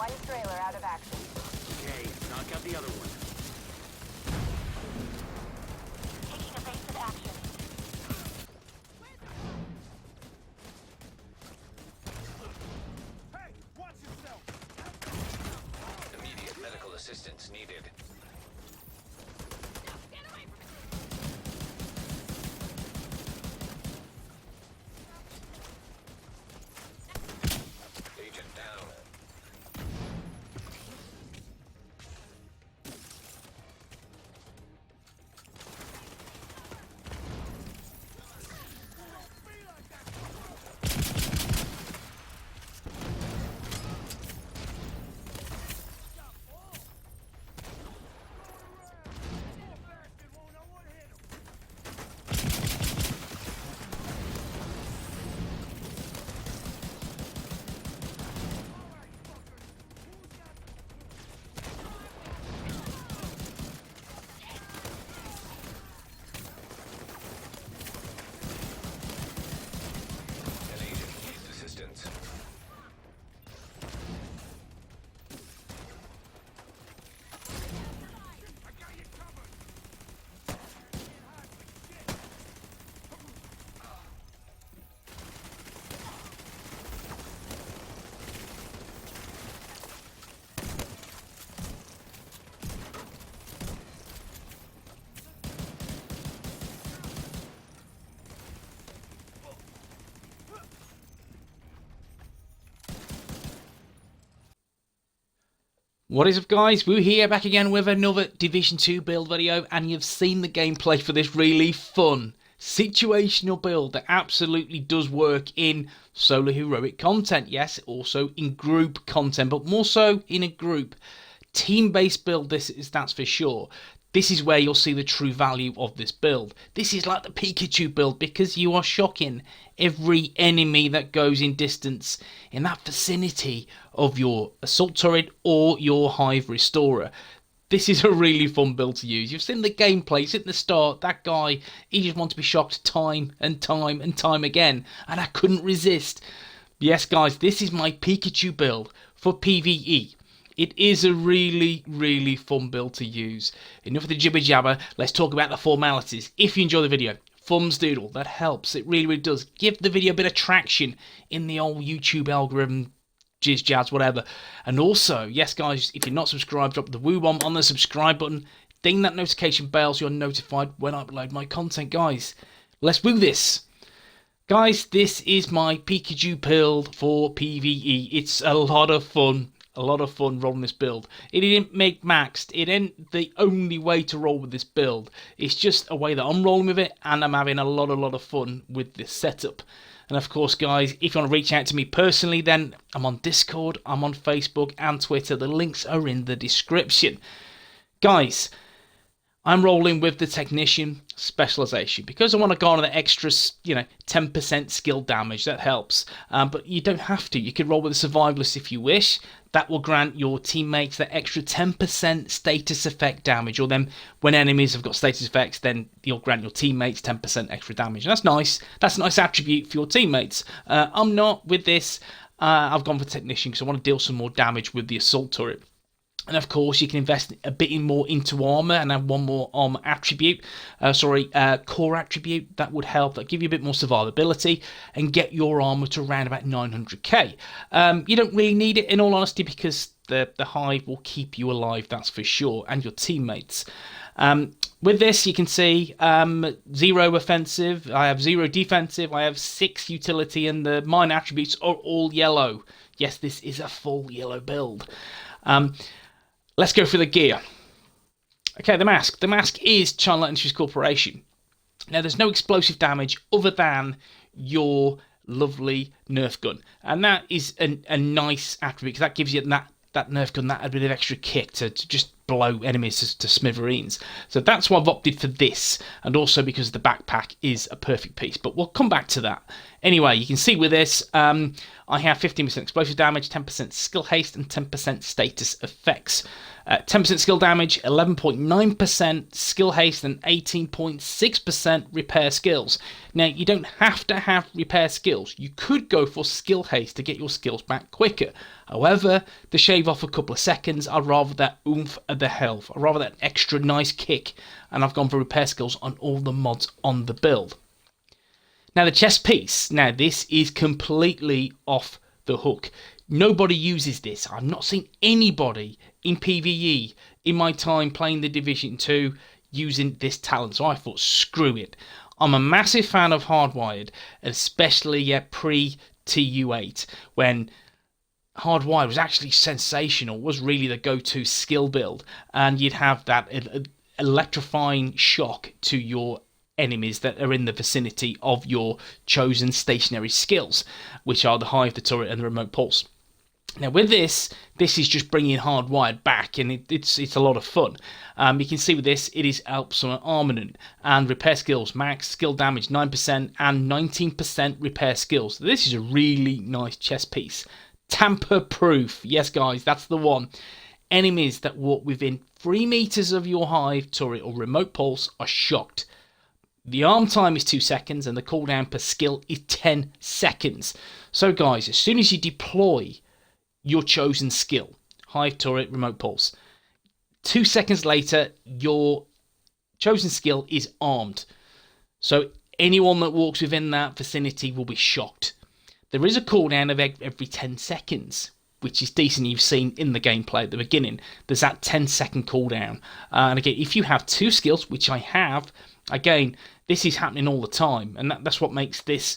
One trailer out of action. Okay, knock out the other one. Taking evasive action. Hey, watch yourself! Immediate medical assistance needed. Agent down. An agent needs assistance. I got you covered! What is up, guys? Woo here, back again with another Division 2 build video, and you've seen the gameplay for this really fun situational build that absolutely does work in solo heroic content. Yes, also in group content, but more so in a group. Team-based build, that's for sure. This is where you'll see the true value of this build. This is like the Pikachu build because you are shocking every enemy that goes in distance in that vicinity of your assault turret or your hive restorer. This is a really fun build to use. You've seen the gameplay, it's at the start. That guy, he just wants to be shocked time and time and time again, and I couldn't resist. Yes, guys, this is my Pikachu build for PVE. It is a really, really fun build to use. Enough of the jibber jabber, let's talk about the formalities. If you enjoy the video, thumbs doodle, that helps, it really, really does. Give the video a bit of traction in the old YouTube algorithm, jizz jazz, whatever. And also, yes guys, if you're not subscribed, drop the woo bomb on the subscribe button. Ding that notification bell so you're notified when I upload my content, guys. Let's woo this. Guys, this is my Pikachu build for PvE. It's a lot of fun. A lot of fun rolling this build. It didn't make maxed. It ain't the only way to roll with this build. It's just a way that I'm rolling with it, and I'm having a lot of fun with this setup. And of course, guys, if you want to reach out to me personally, then I'm on Discord, I'm on Facebook and Twitter. The links are in the description. Guys, I'm rolling with the Technician Specialization because I want to garner the extra, 10% skill damage. That helps. But you don't have to. You can roll with the Survivalist if you wish. That will grant your teammates that extra 10% status effect damage. Or then when enemies have got status effects, then you'll grant your teammates 10% extra damage. And that's nice. That's a nice attribute for your teammates. I'm not with this. I've gone for Technician because I want to deal some more damage with the Assault Turret. And of course, you can invest a bit more into armor and have one more armor attribute, core attribute. That would help. That give you a bit more survivability and get your armor to around about 900k. You don't really need it, in all honesty, because the hive will keep you alive. That's for sure, and your teammates. With this, you can see 0 offensive. I have 0 defensive. I have 6 utility, and the mine attributes are all yellow. Yes, this is a full yellow build. Let's go for the gear. Okay, the mask. The mask is China Light Industries Corporation. Now, there's no explosive damage other than your lovely Nerf gun. And that is a nice attribute because that gives you that Nerf gun, that a bit of extra kick to just blow enemies to smithereens. So that's why I've opted for this, and also because the backpack is a perfect piece, but we'll come back to that. Anyway, you can see with this, I have 15% explosive damage, 10% skill haste, and 10% status effects. 10% skill damage, 11.9% skill haste, and 18.6% repair skills. Now, you don't have to have repair skills. You could go for skill haste to get your skills back quicker. However, to shave off a couple of seconds, I'd rather that oomph of the health. I'd rather that extra nice kick, and I've gone for repair skills on all the mods on the build. Now, the chest piece. Now, this is completely off the hook. Nobody uses this. I've not seen anybody in PVE in my time playing the Division 2 using this talent. So I thought, screw it. I'm a massive fan of Hardwired, especially pre-TU8, when Hardwired was actually sensational, was really the go-to skill build. And you'd have that electrifying shock to your enemies that are in the vicinity of your chosen stationary skills, which are the hive, the turret, and the remote pulse. Now with this is just bringing Hardwired back, and it's a lot of fun. You can see with this, it is Alpsum Armament, and repair skills, max skill damage 9% and 19% repair skills. So this is a really nice chest piece. Tamper proof, yes guys, that's the one. Enemies that walk within 3 meters of your hive, turret, or remote pulse are shocked. The arm time is 2 seconds, and the cooldown per skill is 10 seconds. So guys, as soon as you deploy your chosen skill, hive, turret, remote pulse, 2 seconds later, your chosen skill is armed. So anyone that walks within that vicinity will be shocked. There is a cooldown of every 10 seconds, which is decent. You've seen in the gameplay at the beginning, there's that 10-second cooldown. And again, if you have 2 skills, which I have, again, this is happening all the time, and that's what makes this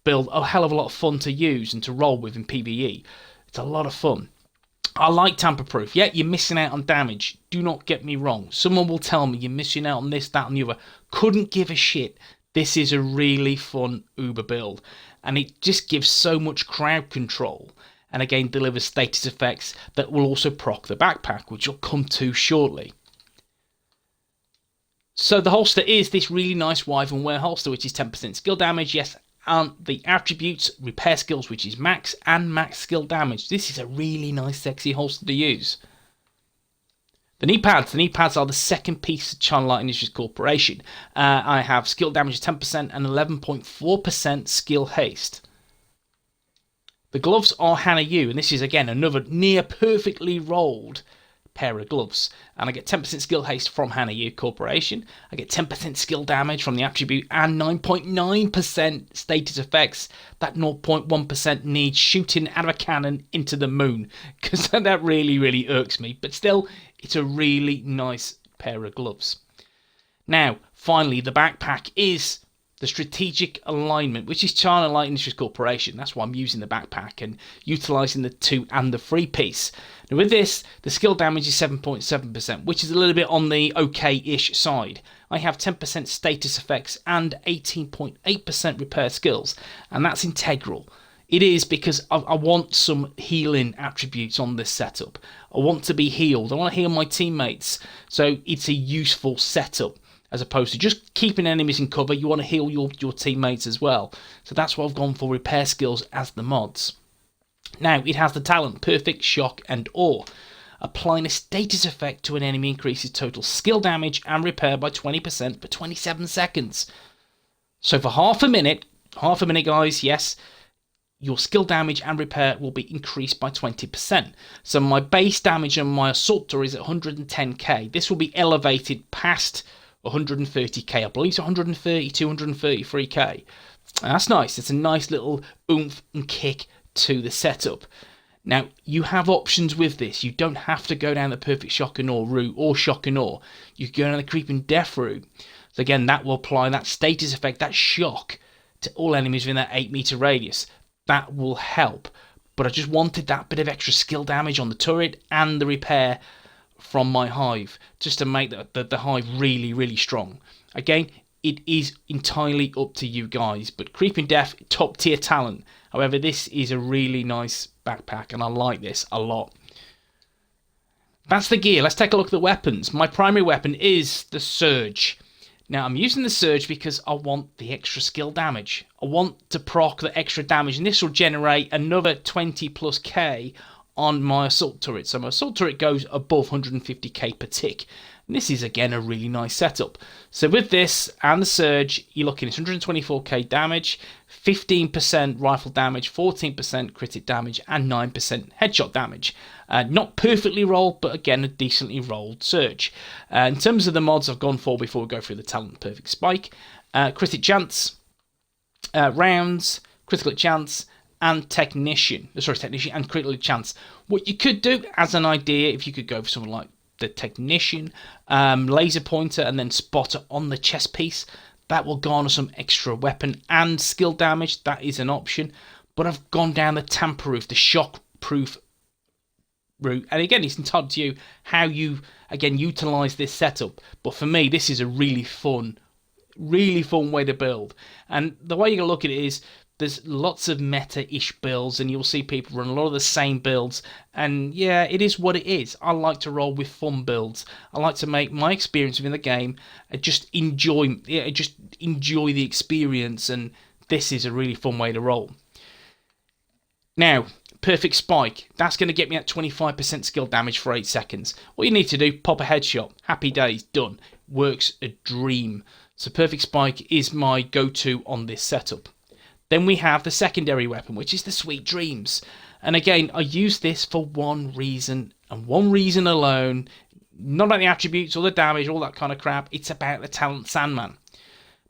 build a hell of a lot of fun to use and to roll with in PVE. It's a lot of fun. I like tamper-proof. Yeah, you're missing out on damage. Do not get me wrong. Someone will tell me you're missing out on this, that, and the other. Couldn't give a shit. This is a really fun Uber build, and it just gives so much crowd control, and again delivers status effects that will also proc the backpack, which I'll come to shortly. So the holster is this really nice Wyvern Wear holster, which is 10% skill damage, yes, and the attributes, repair skills, which is max, and max skill damage. This is a really nice, sexy holster to use. The knee pads are the second piece of China Light Industries Corporation. I have skill damage of 10% and 11.4% skill haste. The gloves are HanaU, and this is again another near perfectly rolled pair of gloves, and I get 10% skill haste from HanaU Corporation. I get 10% skill damage from the attribute and 9.9% status effects. That 0.1% needs shooting out of a cannon into the moon, because that really irks me, but still, it's a really nice pair of gloves. Now, finally, the backpack is the strategic alignment, which is China Light Industries Corporation. That's why I'm using the backpack and utilising the 2 and the 3 piece. Now with this, the skill damage is 7.7%, which is a little bit on the okay-ish side. I have 10% status effects and 18.8% repair skills, and that's integral. It is because I want some healing attributes on this setup. I want to be healed. I want to heal my teammates, so it's a useful setup. As opposed to just keeping enemies in cover, you want to heal your teammates as well. So that's why I've gone for repair skills as the mods. Now, it has the talent Perfect, Shock, and Awe. Applying a status effect to an enemy increases total skill damage and repair by 20% for 27 seconds. So for half a minute guys, yes, your skill damage and repair will be increased by 20%. So my base damage on my Assault Turret is at 110k. This will be elevated past 130k, I believe it's 130 to 133k. That's nice. It's a nice little oomph and kick to the setup. Now, you have options with this. You don't have to go down the Perfect Shock and Awe route or Shock and Awe. You can go down the Creeping Death route. So again, that will apply that status effect, that shock, to all enemies within that 8 meter radius. That will help. But I just wanted that bit of extra skill damage on the turret and the repair from my hive, just to make the hive really strong. Again, it is entirely up to you guys, but Creeping Death, top tier talent. However, this is a really nice backpack, and I like this a lot. That's the gear. Let's take a look at the weapons. My primary weapon is the Surge. Now, I'm using the Surge because I want the extra skill damage. I want to proc the extra damage, and this will generate another 20 plus K on my assault turret. So my assault turret goes above 150k per tick. And this is, again, a really nice setup. So with this and the Surge, you're looking at 124k damage, 15% rifle damage, 14% critic damage, and 9% headshot damage. Not perfectly rolled, but again, a decently rolled Surge. In terms of the mods I've gone for before we go through the talent perfect spike, critic chance, rounds, critical chance, and technician and critical chance. What you could do as an idea, if you could go for something like the technician, laser pointer, and then spotter on the chest piece, that will garner some extra weapon and skill damage. That is an option, but I've gone down the tamper-proof, the shock-proof route, and again, it's entirely to you how you again utilize this setup. But for me, this is a really fun way to build, and the way you can look at it is there's lots of meta-ish builds, and you'll see people run a lot of the same builds, and yeah, it is what it is. I like to roll with fun builds. I like to make my experience within the game just enjoy the experience, and this is a really fun way to roll. Now, perfect spike. That's going to get me at 25% skill damage for 8 seconds. All you need to do, pop a headshot. Happy days, done. Works a dream. So perfect spike is my go-to on this setup. Then we have the secondary weapon, which is the Sweet Dreams. And again, I use this for one reason, and one reason alone. Not about the attributes or the damage, all that kind of crap. It's about the talent Sandman.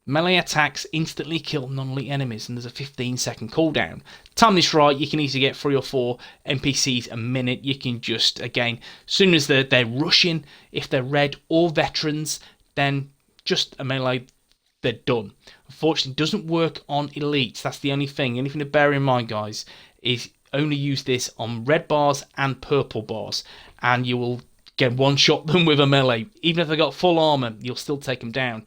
Melee attacks instantly kill non-elite enemies, and there's a 15-second cooldown. Time this right, you can easily get 3 or 4 NPCs a minute. You can just, again, as soon as they're rushing, if they're red or veterans, then just a melee, they're done. Unfortunately, it doesn't work on elites. That's the only thing. Anything to bear in mind, guys, is only use this on red bars and purple bars, and you will get one-shot them with a melee. Even if they've got full armor, you'll still take them down.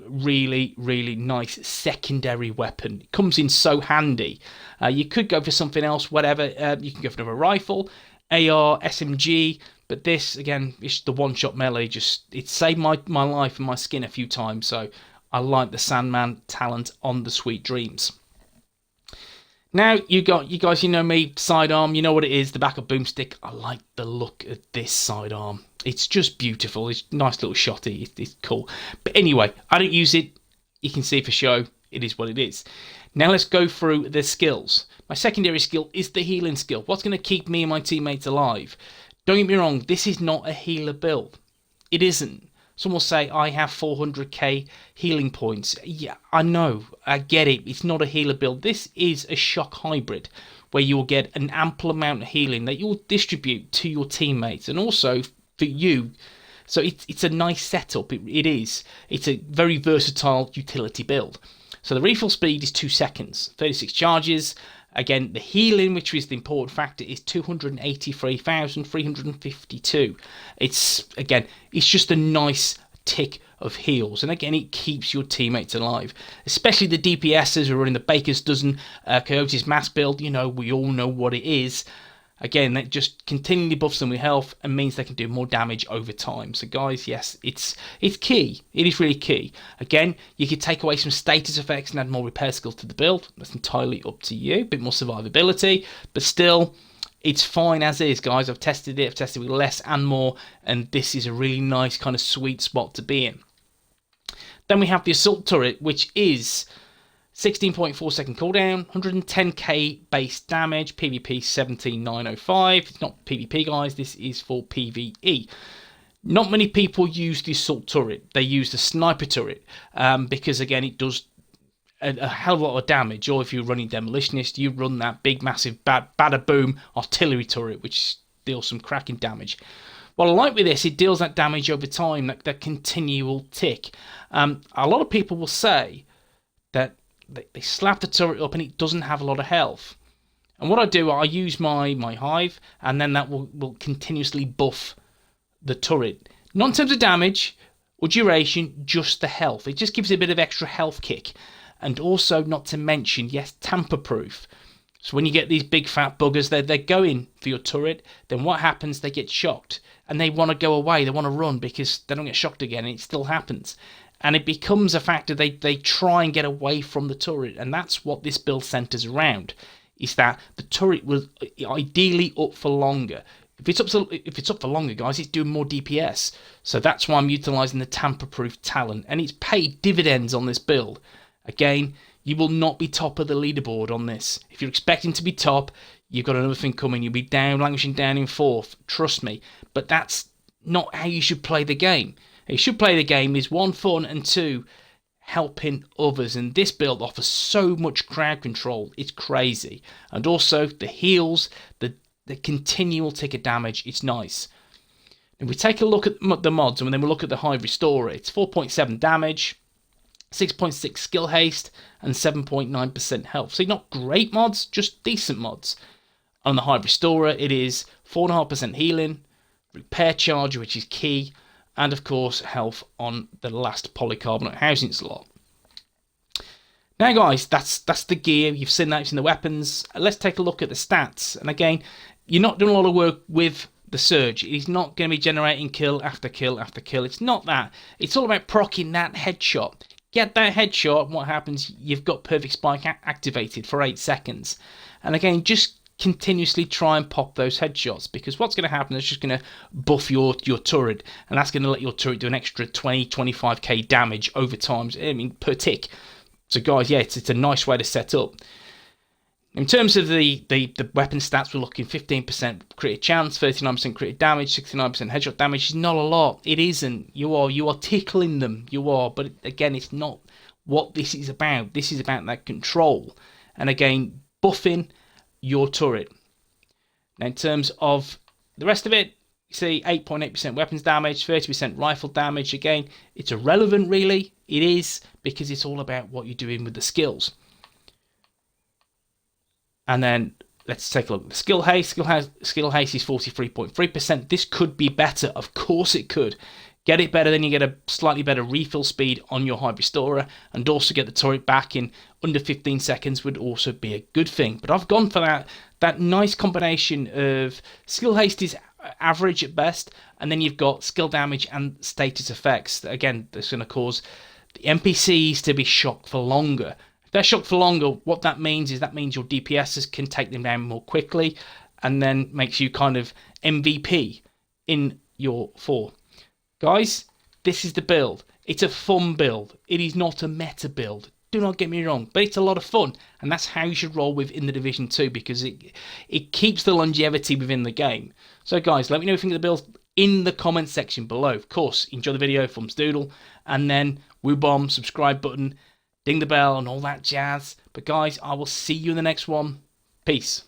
Really, really nice secondary weapon. It comes in so handy. You could go for something else, whatever. You can go for another rifle, AR, SMG, but this, again, it's the one-shot melee. It saved my life and my skin a few times, so I like the Sandman talent on the Sweet Dreams. Now, you guys, you know me, sidearm, you know what it is, the backup boomstick. I like the look of this sidearm. It's just beautiful. It's a nice little shotty. It's cool. But anyway, I don't use it. You can see for show. It is what it is. Now let's go through the skills. My secondary skill is the healing skill. What's going to keep me and my teammates alive? Don't get me wrong, this is not a healer build. It isn't. Some will say, I have 400k healing points. Yeah, I know. I get it. It's not a healer build. This is a shock hybrid where you'll get an ample amount of healing that you'll distribute to your teammates and also for you. So it's a nice setup. It is. It's a very versatile utility build. So the refill speed is 2 seconds. 36 charges. Again, the healing, which is the important factor, is 283,352. It's just a nice tick of heals. And again, it keeps your teammates alive. Especially the DPSs who are running the Baker's Dozen, Coyote's Mass build. You know, we all know what it is. Again, that just continually buffs them with health and means they can do more damage over time. So guys, yes, it's key. It is really key. Again, you could take away some status effects and add more repair skills to the build. That's entirely up to you. A bit more survivability, but still, it's fine as is, guys. I've tested it. I've tested it with less and more, and this is a really nice kind of sweet spot to be in. Then we have the assault turret, which is 16.4 second cooldown, 110k base damage, PvP 17905. It's not PvP, guys, this is for PvE. Not many people use the assault turret. They use the sniper turret because, again, it does a hell of a lot of damage. Or if you're running Demolitionist, you run that big, massive, bada boom artillery turret, which deals some cracking damage. What I like with this, it deals that damage over time, that continual tick. A lot of people will say that they slap the turret up and it doesn't have a lot of health. And what I do, I use my hive, and then that will continuously buff the turret. Not in terms of damage or duration, just the health. It just gives it a bit of extra health kick. And also, not to mention, yes, tamper-proof. So when you get these big fat buggers, they're going for your turret, then what happens? They get shocked and they want to go away. They want to run because they don't get shocked again, and it still happens. And it becomes a factor. They try and get away from the turret, and that's what this build centers around. Is that the turret was ideally up for longer. If it's up for longer, guys, it's doing more DPS. So that's why I'm utilizing the tamper-proof talent, and it's paid dividends on this build. Again, you will not be top of the leaderboard on this. If you're expecting to be top, you've got another thing coming. You'll be down, languishing down in 4th. Trust me. But that's not how you should play the game. How you should play the game is 1, fun, and 2, helping others. And this build offers so much crowd control. It's crazy. And also the heals, the continual tick of damage. It's nice. If we take a look at the mods, and then we look at the high restorer, it's 4.7 damage, 6.6 skill haste, and 7.9% health. So not great mods, just decent mods. On the high restorer, it is 4.5% healing, repair charge, which is key, and of course health on the last polycarbonate housing slot. Now guys, that's the gear. You've seen that, you've seen the weapons. Let's take a look at the stats. And again, you're not doing a lot of work with the Surge. It's not going to be generating kill after kill after kill. It's not that. It's all about proccing that headshot. Get that headshot, and what happens? You've got Perfect Spike activated for 8 seconds. And again, just continuously try and pop those headshots, because what's going to happen is just going to buff your turret, and that's going to let your turret do an extra 20-25k damage over time, I mean, per tick. So guys, yeah, it's a nice way to set up. In terms of the weapon stats, we're looking 15% crit chance, 39% crit damage, 69% headshot damage. It's not a lot. It isn't. You are tickling them. You are. But again, it's not what this is about. This is about that control. And again, buffing your turret. Now, in terms of the rest of it, you see 8.8% weapons damage, 30% rifle damage. Again, it's irrelevant, really. It is, because it's all about what you're doing with the skills. And then let's take a look at the skill haste. Skill haste is 43.3%. This could be better. Of course it could. Get it better, then you get a slightly better refill speed on your high restorer, and also get the turret back in under 15 seconds would also be a good thing. But I've gone for that nice combination of skill haste is average at best, and then you've got skill damage and status effects. Again, that's going to cause the NPCs to be shocked for longer. If they're shocked for longer, what that means is your DPSs can take them down more quickly, and then makes you kind of MVP in your 4. Guys, this is the build. It's a fun build. It is not a meta build. Do not get me wrong, but it's a lot of fun, and that's how you should roll with in the Division 2, because it keeps the longevity within the game. So guys, let me know what you think of the build in the comment section below. Of course, enjoy the video, thumbs doodle, and then woo bomb, subscribe button, ding the bell, and all that jazz. But guys, I will see you in the next one. Peace.